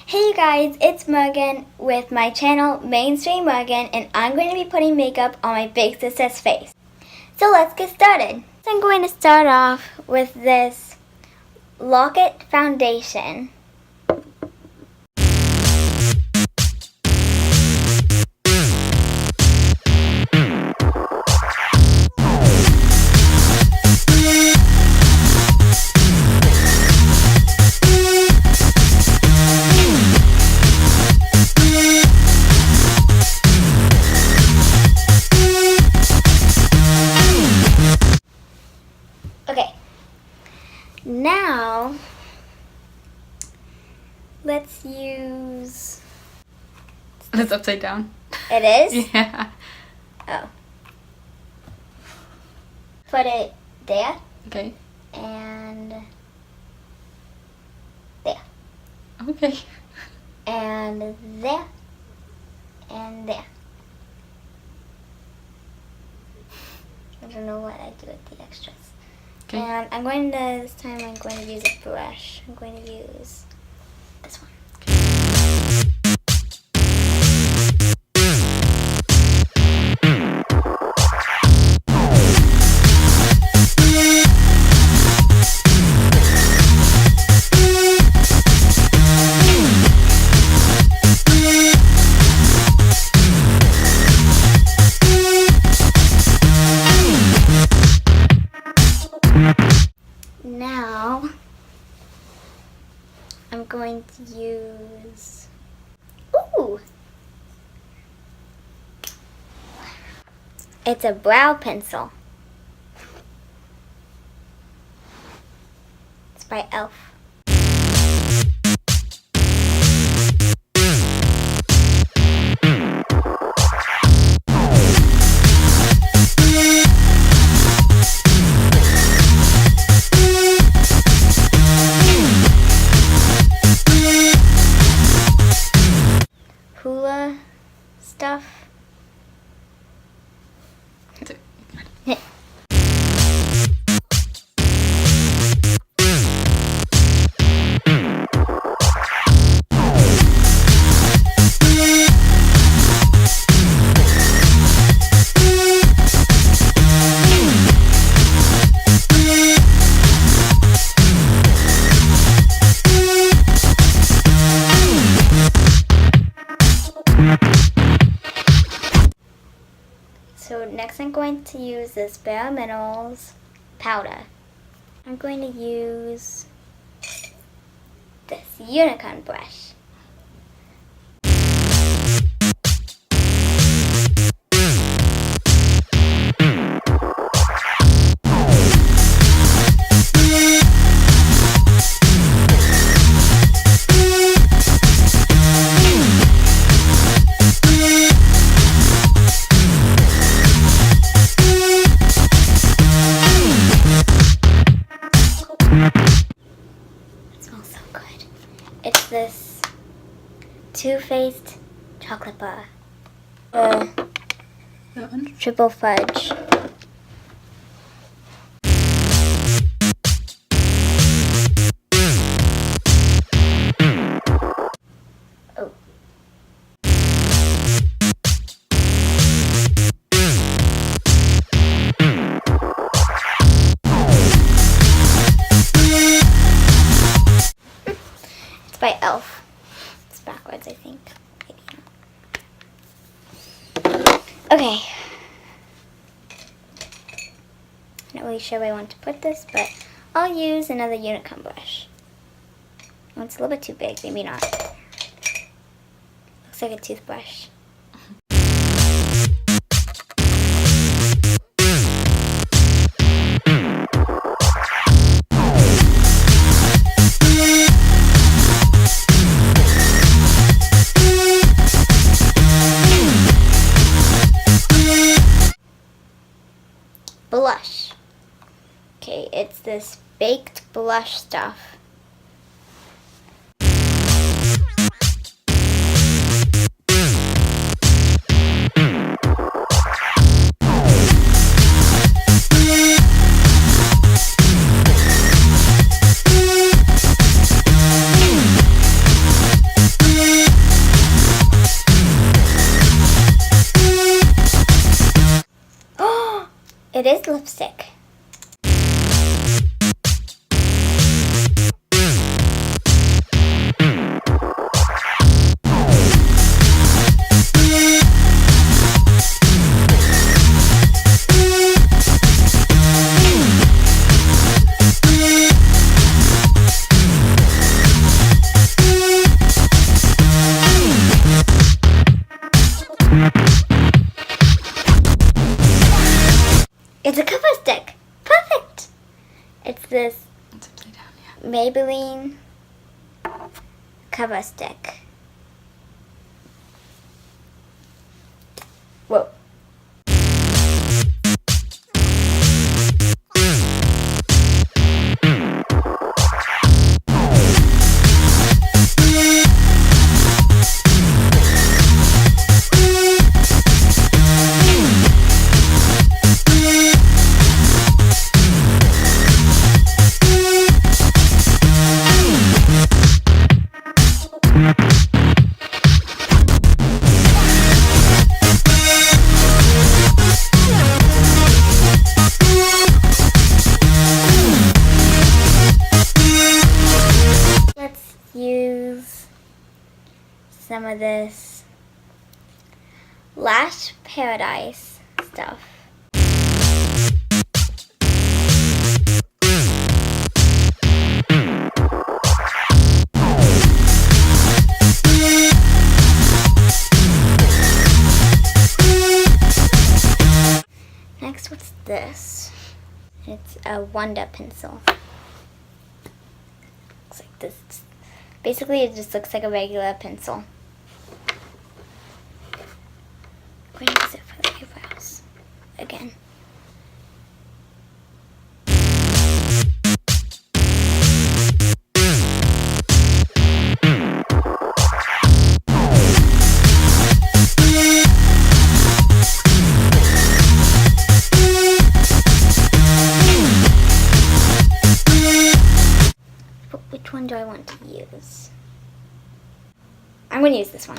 Hey you guys, it's Morgan with my channel Mainstream Morgan, and I'm going to be putting makeup on my big sister's face. So let's get started. So I'm going to start off with this Lock-It foundation. Okay, now let's use... It's upside down. It is? Yeah. Oh. Put it there Okay. and there Okay. and there and there. I don't know what I do with the extras. Okay. And this time I'm going to use a brush. I'm going to use this one. Now, I'm going to use, ooh, it's a brow pencil. It's by e.l.f. Hula stuff. So next I'm going to use this Bare Minerals powder. I'm going to use this unicorn brush. It smells so good. It's this Too Faced chocolate bar. That one? Triple fudge. Oh. It's by e.l.f. It's backwards, I think. Maybe. Okay. Not really sure where I want to put this, but I'll use another unicorn brush. Oh, it's a little bit too big, maybe not. Looks like a toothbrush. Blush. Okay, it's this baked blush stuff. cover stick. Whoa. Use some of this Lash Paradise stuff. Next, what's this? It's a Wonder pencil. Looks like this. Basically, it just looks like a regular pencil. I'm going to use it for the eyebrows again. Which one do I want to use? I'm going to use this one.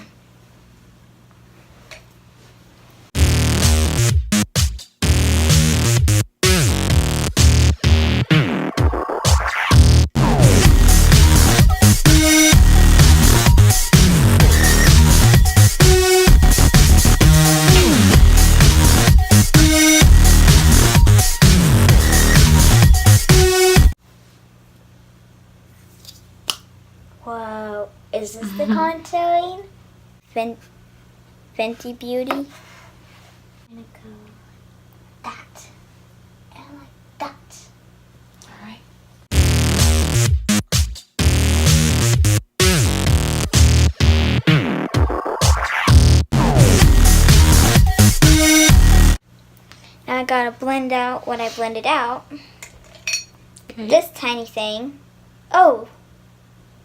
Whoa, is this the contouring? Fenty Beauty. I'm gonna go that. And like that. Alright. Now I gotta blend out what I blended out. Okay. This tiny thing. Oh!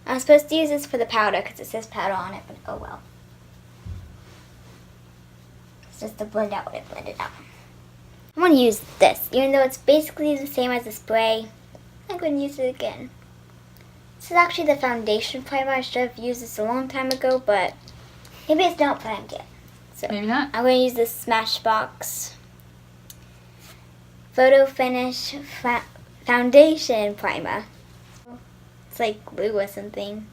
I was supposed to use this for the powder because it says powder on it, but oh well. It's just to blend out what I blended out. I'm going to use this. Even though it's basically the same as the spray, I'm going to use it again. This is actually the foundation primer. I should have used this a long time ago, but maybe it's not primed yet. So Maybe not. I'm going to use this Smashbox Photo Finish Foundation Primer. It's like glue or something.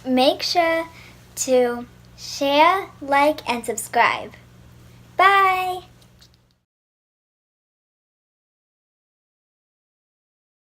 Make sure to share, like, and subscribe. Bye!